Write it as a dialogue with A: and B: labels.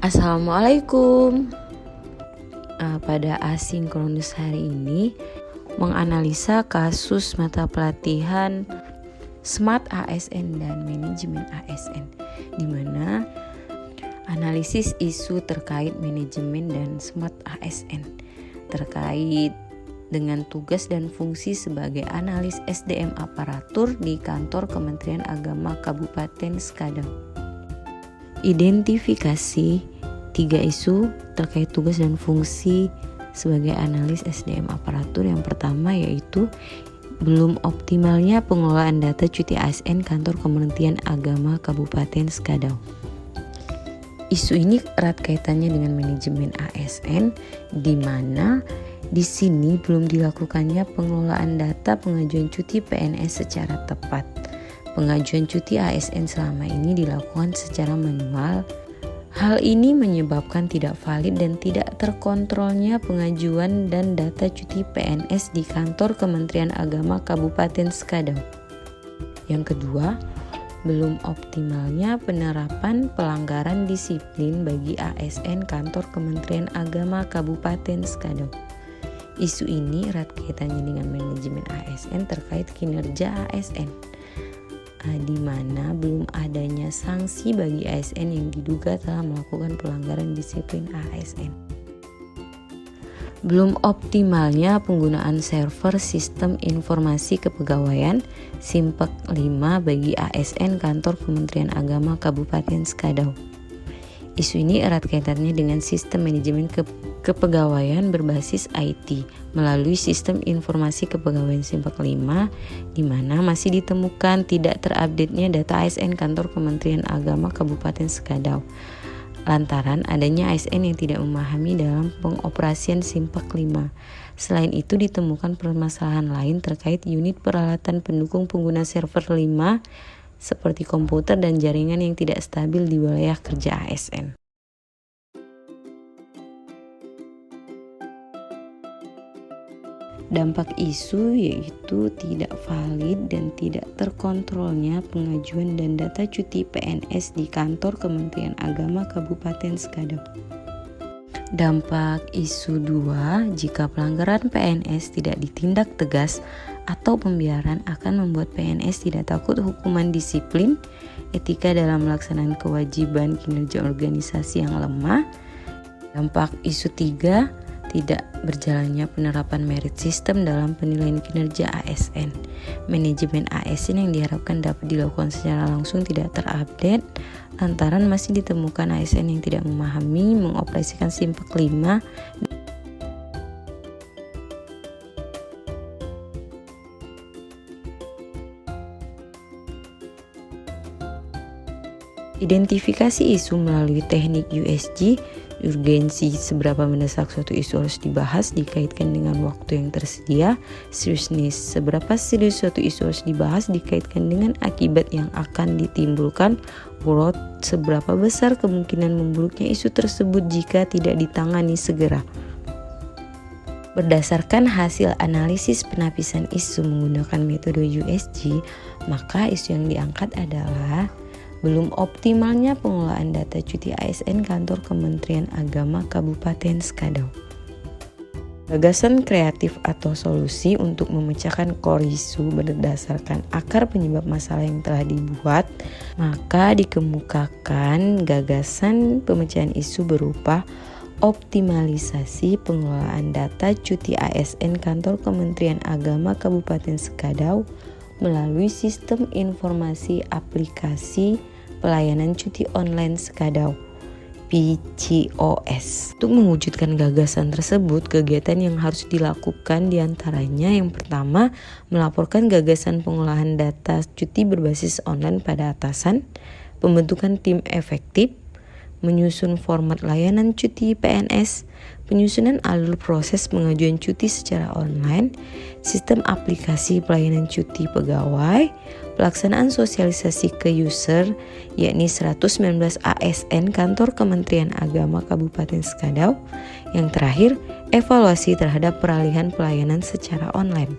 A: Assalamualaikum. Pada asinkronus hari ini menganalisa kasus mata pelatihan Smart ASN dan Manajemen ASN, di mana analisis isu terkait manajemen dan Smart ASN terkait dengan tugas dan fungsi sebagai analis SDM aparatur di kantor Kementerian Agama Kabupaten Skadau. Identifikasi 3 isu terkait tugas dan fungsi sebagai analis SDM aparatur. Yang pertama yaitu belum optimalnya pengelolaan data cuti ASN kantor Kementerian Agama Kabupaten Skadau. Isu ini erat kaitannya dengan manajemen ASN, di mana di sini belum dilakukannya pengelolaan data pengajuan cuti PNS secara tepat. Pengajuan cuti ASN selama ini dilakukan secara manual. Hal ini menyebabkan tidak valid dan tidak terkontrolnya pengajuan dan data cuti PNS di kantor Kementerian Agama Kabupaten Skadau. Yang kedua, belum optimalnya penerapan pelanggaran disiplin bagi ASN kantor Kementerian Agama Kabupaten Skadau. Isu ini erat kaitannya dengan manajemen ASN terkait kinerja ASN. Di mana belum adanya sanksi bagi ASN yang diduga telah melakukan pelanggaran disiplin ASN. Belum optimalnya penggunaan server sistem informasi kepegawaian Simpek 5 bagi ASN kantor Kementerian Agama Kabupaten Skadau. Isu ini erat kaitannya dengan sistem manajemen kepegawaian berbasis IT melalui sistem informasi kepegawaian Simpek 5, di mana masih ditemukan tidak terupdate-nya data ASN kantor Kementerian Agama Kabupaten Skadau lantaran adanya ASN yang tidak memahami dalam pengoperasian Simpek 5. Selain itu ditemukan permasalahan lain terkait unit peralatan pendukung pengguna server 5 seperti komputer dan jaringan yang tidak stabil di wilayah kerja ASN. Dampak isu yaitu tidak valid dan tidak terkontrolnya pengajuan dan data cuti PNS di kantor Kementerian Agama Kabupaten Skadau. Dampak isu 2, jika pelanggaran PNS tidak ditindak tegas atau pembiaran akan membuat PNS tidak takut hukuman disiplin, etika dalam melaksanakan kewajiban kinerja organisasi yang lemah. Dampak isu 3, tidak berjalannya penerapan merit system dalam penilaian kinerja ASN. Manajemen ASN yang diharapkan dapat dilakukan secara langsung tidak terupdate lantaran masih ditemukan ASN yang tidak memahami mengoperasikan Simpek 5. Identifikasi isu melalui teknik USG. Urgensi seberapa mendesak suatu isu harus dibahas dikaitkan dengan waktu yang tersedia. Seriousness, seberapa serius suatu isu harus dibahas dikaitkan dengan akibat yang akan ditimbulkan. Worth, seberapa besar kemungkinan memburuknya isu tersebut jika tidak ditangani segera. Berdasarkan hasil analisis penapisan isu menggunakan metode USG, maka isu yang diangkat adalah belum optimalnya pengelolaan data cuti ASN kantor Kementerian Agama Kabupaten Skadau. Gagasan kreatif atau solusi untuk memecahkan core isu berdasarkan akar penyebab masalah yang telah dibuat, maka dikemukakan gagasan pemecahan isu berupa optimalisasi pengelolaan data cuti ASN kantor Kementerian Agama Kabupaten Skadau melalui sistem informasi aplikasi pelayanan cuti online Skadau PCOS. Untuk mewujudkan gagasan tersebut, kegiatan yang harus dilakukan diantaranya yang pertama, melaporkan gagasan pengolahan data cuti berbasis online pada atasan, pembentukan tim efektif, menyusun format layanan cuti PNS, penyusunan alur proses pengajuan cuti secara online, sistem aplikasi pelayanan cuti pegawai, pelaksanaan sosialisasi ke user, yakni 119 ASN kantor Kementerian Agama Kabupaten Skadau. Yang terakhir, evaluasi terhadap peralihan pelayanan secara online.